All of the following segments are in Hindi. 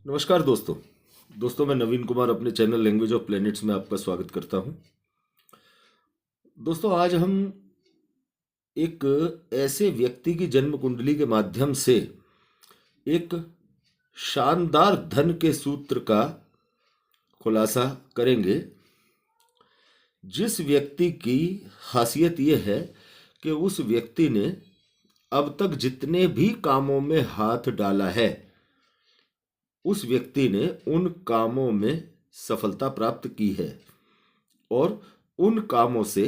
नमस्कार दोस्तों मैं नवीन कुमार अपने चैनल लैंग्वेज ऑफ प्लैनेट्स में आपका स्वागत करता हूं। दोस्तों आज हम एक ऐसे व्यक्ति की जन्म कुंडली के माध्यम से एक शानदार धन के सूत्र का खुलासा करेंगे, जिस व्यक्ति की खासियत यह है कि उस व्यक्ति ने अब तक जितने भी कामों में हाथ डाला है उस व्यक्ति ने उन कामों में सफलता प्राप्त की है और उन कामों से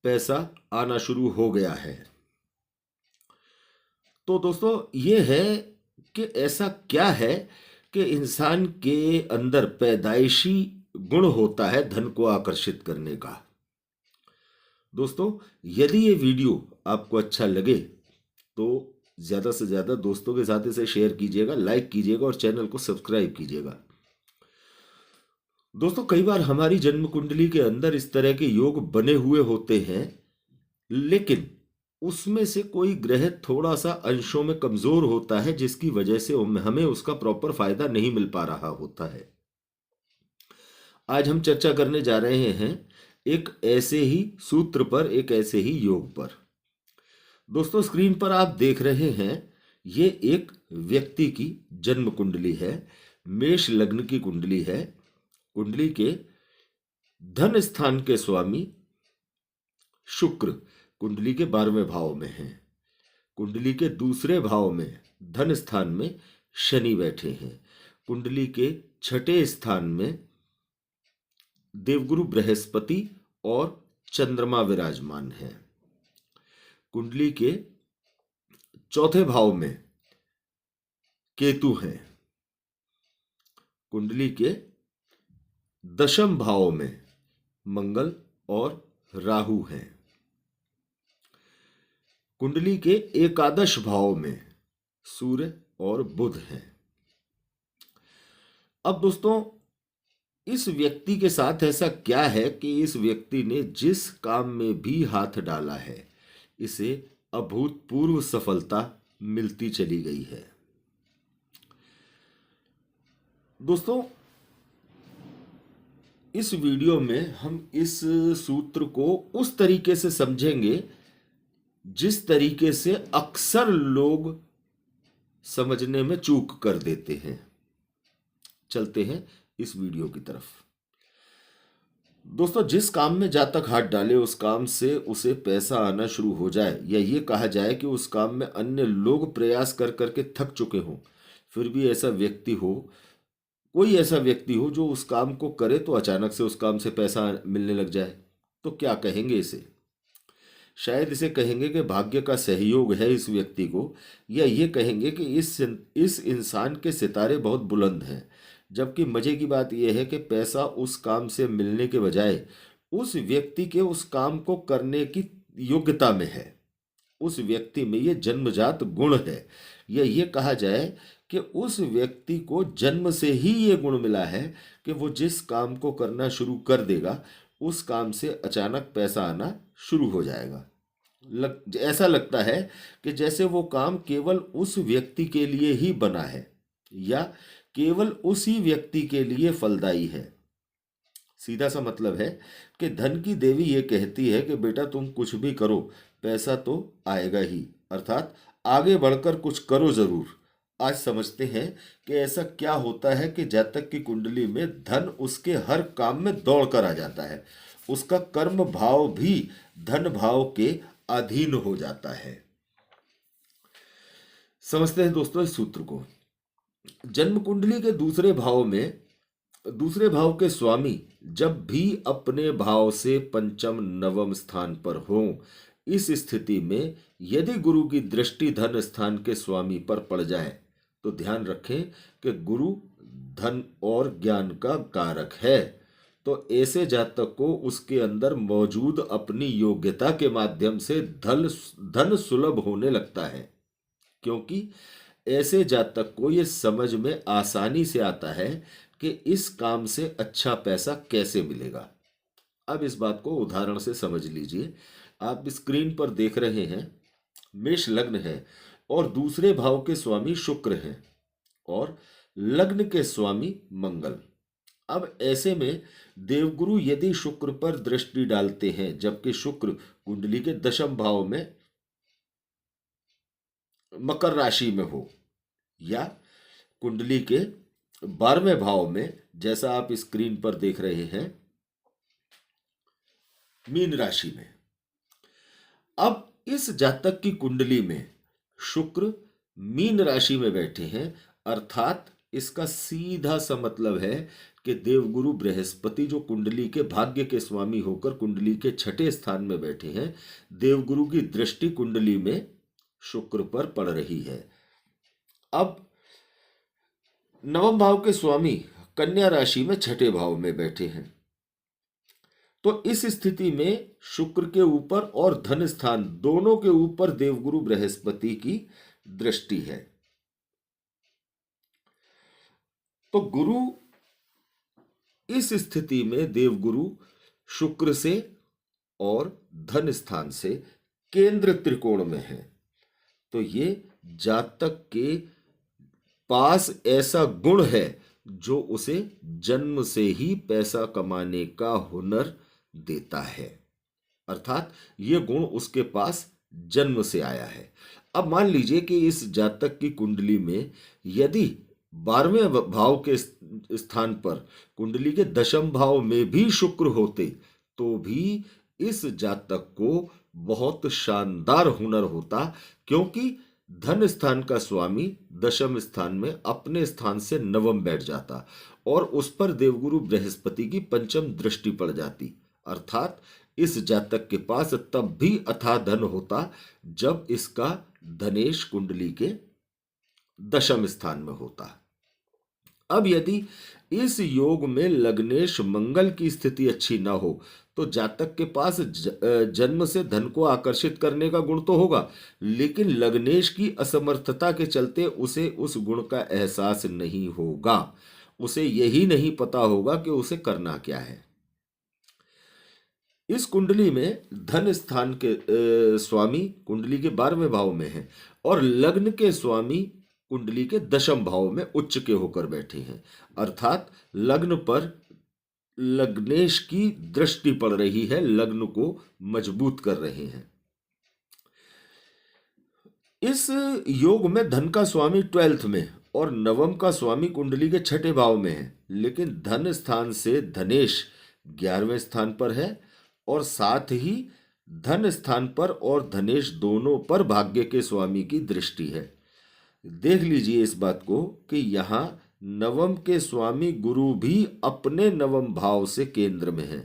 पैसा आना शुरू हो गया है। तो दोस्तों ये है कि ऐसा क्या है कि इंसान के अंदर पैदाइशी गुण होता है धन को आकर्षित करने का। दोस्तों यदि ये वीडियो आपको अच्छा लगे तो ज़्यादा से ज़्यादा दोस्तों के साथ इसे शेयर कीजिएगा, लाइक कीजिएगा और चैनल को सब्सक्राइब कीजिएगा। दोस्तों कई बार हमारी जन्म कुंडली के अंदर इस तरह के योग बने हुए होते हैं, लेकिन उसमें से कोई ग्रह थोड़ा सा अंशों में कमजोर होता है, जिसकी वजह से हमें उसका प्रॉपर फायदा नहीं मिल पा रहा होता है। आज हम चर्चा करने जा रहे हैं एक ऐसे ही सूत्र पर, एक ऐसे ही योग पर। दोस्तों स्क्रीन पर आप देख रहे हैं ये एक व्यक्ति की जन्म कुंडली है, मेष लग्न की कुंडली है। कुंडली के धन स्थान के स्वामी शुक्र कुंडली के 12वें भाव में हैं। कुंडली के दूसरे भाव में धन स्थान में शनि बैठे हैं। कुंडली के छठे स्थान में देवगुरु बृहस्पति और चंद्रमा विराजमान है। कुंडली के चौथे भाव में केतु हैं। कुंडली के दशम भाव में मंगल और राहु हैं। कुंडली के एकादश भाव में सूर्य और बुध हैं। अब दोस्तों इस व्यक्ति के साथ ऐसा क्या है कि इस व्यक्ति ने जिस काम में भी हाथ डाला है इसे अभूतपूर्व सफलता मिलती चली गई है। दोस्तों इस वीडियो में हम इस सूत्र को उस तरीके से समझेंगे जिस तरीके से अक्सर लोग समझने में चूक कर देते हैं। चलते हैं इस वीडियो की तरफ। दोस्तों जिस काम में जातक हाथ डाले उस काम से उसे पैसा आना शुरू हो जाए, या ये कहा जाए कि उस काम में अन्य लोग प्रयास कर करके थक चुके हों, फिर भी ऐसा व्यक्ति हो, कोई ऐसा व्यक्ति हो जो उस काम को करे तो अचानक से उस काम से पैसा मिलने लग जाए, तो क्या कहेंगे इसे? शायद इसे कहेंगे कि भाग्य का सहयोग है इस व्यक्ति को, या ये कहेंगे कि इस इंसान के सितारे बहुत बुलंद हैं। जबकि मजे की बात यह है कि पैसा उस काम से मिलने के बजाय उस व्यक्ति के उस काम को करने की योग्यता में है। उस व्यक्ति में ये जन्मजात गुण है, या ये कहा जाए कि उस व्यक्ति को जन्म से ही ये गुण मिला है कि वो जिस काम को करना शुरू कर देगा उस काम से अचानक पैसा आना शुरू हो जाएगा। ऐसा लगता है कि जैसे वो काम केवल उस व्यक्ति के लिए ही बना है या केवल उसी व्यक्ति के लिए फलदायी है। सीधा सा मतलब है कि धन की देवी ये कहती है कि बेटा तुम कुछ भी करो पैसा तो आएगा ही, अर्थात आगे बढ़कर कुछ करो जरूर। आज समझते हैं कि ऐसा क्या होता है कि जातक की कुंडली में धन उसके हर काम में दौड़ कर आ जाता है, उसका कर्म भाव भी धन भाव के अधीन हो जाता है। समझते हैं दोस्तों इस सूत्र को। जन्म कुंडली के दूसरे भाव के स्वामी जब भी अपने भाव से पंचम नवम स्थान पर हों, इस स्थिति में यदि गुरु की दृष्टि धन स्थान के स्वामी पर पड़ जाए तो ध्यान रखें कि गुरु धन और ज्ञान का कारक है। तो ऐसे जातक को उसके अंदर मौजूद अपनी योग्यता के माध्यम से धन सुलभ होने लगता है, क्योंकि ऐसे जातक को यह समझ में आसानी से आता है कि इस काम से अच्छा पैसा कैसे मिलेगा। अब इस बात को उदाहरण से समझ लीजिए। आप स्क्रीन पर देख रहे हैं मेष लग्न है और दूसरे भाव के स्वामी शुक्र हैं और लग्न के स्वामी मंगल। अब ऐसे में देवगुरु यदि शुक्र पर दृष्टि डालते हैं, जबकि शुक्र कुंडली के दशम भाव में मकर राशि में हो, या कुंडली के 12वें भाव में, जैसा आप स्क्रीन पर देख रहे हैं, मीन राशि में। अब इस जातक की कुंडली में शुक्र मीन राशि में बैठे हैं, अर्थात इसका सीधा सा मतलब है कि देवगुरु बृहस्पति जो कुंडली के भाग्य के स्वामी होकर कुंडली के 6ठे स्थान में बैठे हैं, देवगुरु की दृष्टि कुंडली में शुक्र पर पड़ रही है। अब नवम भाव के स्वामी कन्या राशि में 6ठे भाव में बैठे हैं, तो इस स्थिति में शुक्र के ऊपर और धन स्थान दोनों के ऊपर देवगुरु बृहस्पति की दृष्टि है। तो गुरु इस स्थिति में देवगुरु शुक्र से और धन स्थान से केंद्र त्रिकोण में है, तो ये जातक के पास ऐसा गुण है जो उसे जन्म से ही पैसा कमाने का हुनर देता है, अर्थात ये गुण उसके पास जन्म से आया है। अब मान लीजिए कि इस जातक की कुंडली में यदि 12वें भाव के स्थान पर कुंडली के दशम भाव में भी शुक्र होते, तो भी इस जातक को बहुत शानदार हुनर होता, क्योंकि धन स्थान का स्वामी दशम स्थान में अपने स्थान से नवम बैठ जाता और उस पर देवगुरु बृहस्पति की पंचम दृष्टि पड़ जाती, अर्थात इस जातक के पास तब भी अथाह धन होता जब इसका धनेश कुंडली के दशम स्थान में होता। अब यदि इस योग में लग्नेश मंगल की स्थिति अच्छी ना हो, तो जातक के पास जन्म से धन को आकर्षित करने का गुण तो होगा, लेकिन लग्नेश की असमर्थता के चलते उसे उस गुण का एहसास नहीं होगा, उसे यही नहीं पता होगा कि उसे करना क्या है। इस कुंडली में धन स्थान के स्वामी कुंडली के 12वें भाव में है और लग्न के स्वामी कुंडली के दशम भाव में उच्च के होकर बैठे हैं, अर्थात लग्न पर लग्नेश की दृष्टि पड़ रही है, लग्न को मजबूत कर रहे हैं। इस योग में धन का स्वामी 12th में और नवम का स्वामी कुंडली के 6ठे भाव में है, लेकिन धन स्थान से धनेश 11वें स्थान पर है और साथ ही धन स्थान पर और धनेश दोनों पर भाग्य के स्वामी की दृष्टि है। देख लीजिए इस बात को कि यहाँ नवम के स्वामी गुरु भी अपने नवम भाव से केंद्र में है,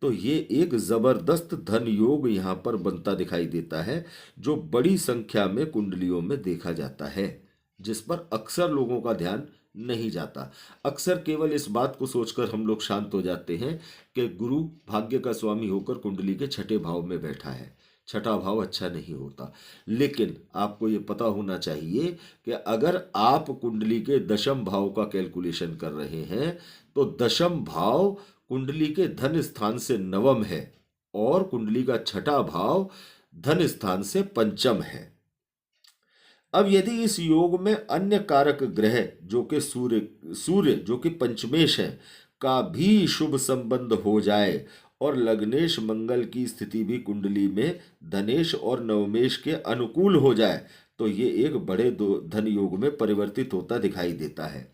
तो ये एक जबरदस्त धन योग यहाँ पर बनता दिखाई देता है, जो बड़ी संख्या में कुंडलियों में देखा जाता है, जिस पर अक्सर लोगों का ध्यान नहीं जाता। अक्सर केवल इस बात को सोचकर हम लोग शांत हो जाते हैं कि गुरु भाग्य का स्वामी होकर कुंडली के 6ठे भाव में बैठा है, 6ठा भाव अच्छा नहीं होता। लेकिन आपको ये पता होना चाहिए कि अगर आप कुंडली के दशम भाव का कैलकुलेशन कर रहे हैं, तो दशम भाव कुंडली के धन स्थान से नवम है और कुंडली का 6ठा भाव धन स्थान से पंचम है। अब यदि इस योग में अन्य कारक ग्रह जो कि सूर्य जो कि पंचमेश है का भी शुभ संबंध हो जाए और लग्नेश मंगल की स्थिति भी कुंडली में धनेश और नवमेश के अनुकूल हो जाए, तो ये एक बड़े धन योग में परिवर्तित होता दिखाई देता है।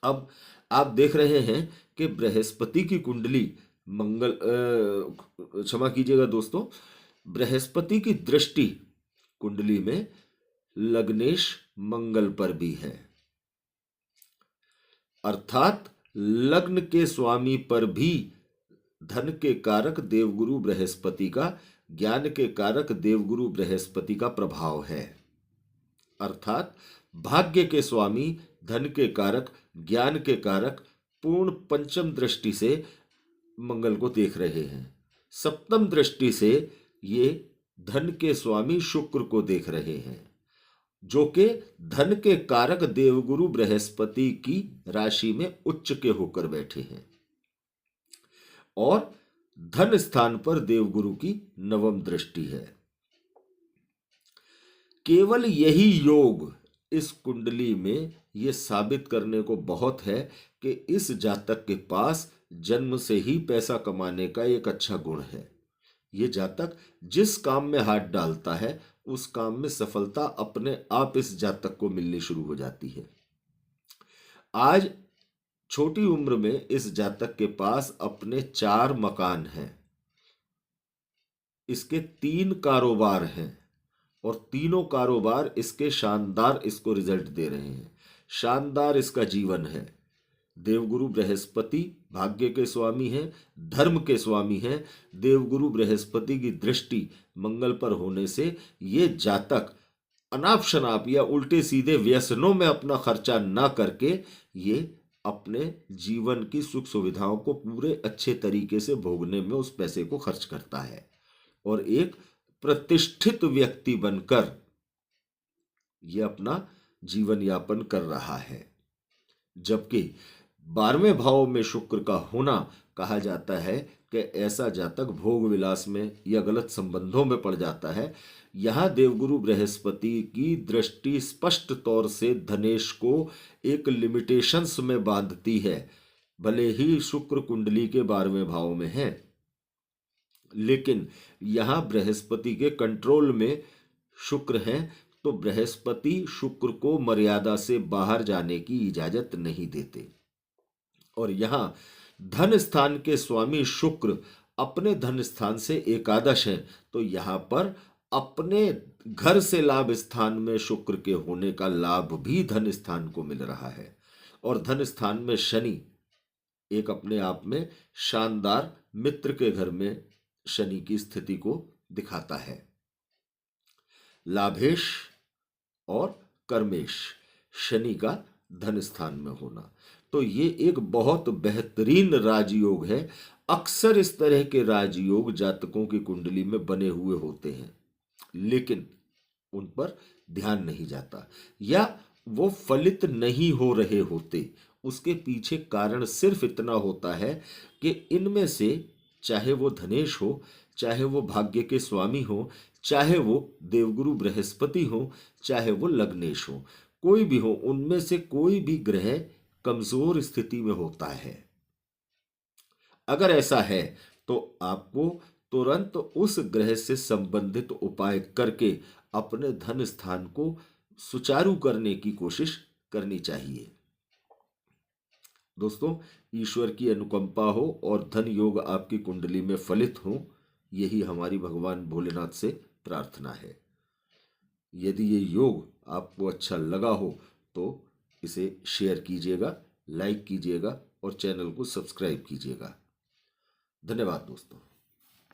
अब आप देख रहे हैं कि बृहस्पति की कुंडली मंगल क्षमा कीजिएगा दोस्तों, बृहस्पति की दृष्टि कुंडली में लग्नेश मंगल पर भी है, अर्थात लग्न के स्वामी पर भी धन के कारक देवगुरु बृहस्पति का, ज्ञान के कारक देवगुरु बृहस्पति का प्रभाव है, अर्थात भाग्य के स्वामी, धन के कारक, ज्ञान के कारक पूर्ण पंचम दृष्टि से मंगल को देख रहे हैं। सप्तम दृष्टि से ये धन के स्वामी शुक्र को देख रहे हैं, जो कि धन के कारक देवगुरु बृहस्पति की राशि में उच्च के होकर बैठे हैं और धन स्थान पर देवगुरु की नवम दृष्टि है। केवल यही योग इस कुंडली में ये साबित करने को बहुत है कि इस जातक के पास जन्म से ही पैसा कमाने का एक अच्छा गुण है। ये जातक जिस काम में हाथ डालता है उस काम में सफलता अपने आप इस जातक को मिलनी शुरू हो जाती है। आज छोटी उम्र में इस जातक के पास अपने 4 मकान हैं, इसके 3 कारोबार हैं और तीनों कारोबार इसके शानदार इसको रिजल्ट दे रहे हैं। शानदार इसका जीवन है। देवगुरु बृहस्पति भाग्य के स्वामी हैं, धर्म के स्वामी हैं। देवगुरु बृहस्पति की दृष्टि मंगल पर होने से ये जातक अनाप शनाप या उल्टे सीधे व्यसनों में अपना खर्चा ना करके ये अपने जीवन की सुख सुविधाओं को पूरे अच्छे तरीके से भोगने में उस पैसे को खर्च करता है और एक प्रतिष्ठित व्यक्ति बनकर ये अपना जीवन यापन कर रहा है। जबकि 12वें भाव में शुक्र का होना कहा जाता है कि ऐसा जातक भोग विलास में या गलत संबंधों में पड़ जाता है। यहाँ देवगुरु बृहस्पति की दृष्टि स्पष्ट तौर से धनेश को एक लिमिटेशंस में बांधती है। भले ही शुक्र कुंडली के 12वें भाव में है, लेकिन यहाँ बृहस्पति के कंट्रोल में शुक्र है, तो बृहस्पति शुक्र को मर्यादा से बाहर जाने की इजाजत नहीं देते। और यहाँ धन स्थान के स्वामी शुक्र अपने धन स्थान से एकादश है, तो यहाँ पर अपने घर से लाभ स्थान में शुक्र के होने का लाभ भी धन स्थान को मिल रहा है। और धन स्थान में शनि एक अपने आप में शानदार मित्र के घर में शनि की स्थिति को दिखाता है। लाभेश और कर्मेश शनि का धन स्थान में होना, तो ये एक बहुत बेहतरीन राजयोग है। अक्सर इस तरह के राजयोग जातकों की कुंडली में बने हुए होते हैं, लेकिन उन पर ध्यान नहीं जाता या वो फलित नहीं हो रहे होते। उसके पीछे कारण सिर्फ इतना होता है कि इनमें से चाहे वो धनेश हो, चाहे वो भाग्य के स्वामी हो, चाहे वो देवगुरु बृहस्पति हो, चाहे वो लग्नेश हो, कोई भी हो, उनमें से कोई भी ग्रह कमजोर स्थिति में होता है। अगर ऐसा है तो आपको तुरंत उस ग्रह से संबंधित उपाय करके अपने धन स्थान को सुचारू करने की कोशिश करनी चाहिए। दोस्तों, ईश्वर की अनुकंपा हो और धन योग आपकी कुंडली में फलित हो, यही हमारी भगवान भोलेनाथ से प्रार्थना है। यदि ये योग आपको अच्छा लगा हो तो इसे शेयर कीजिएगा, लाइक कीजिएगा और चैनल को सब्सक्राइब कीजिएगा। धन्यवाद दोस्तों।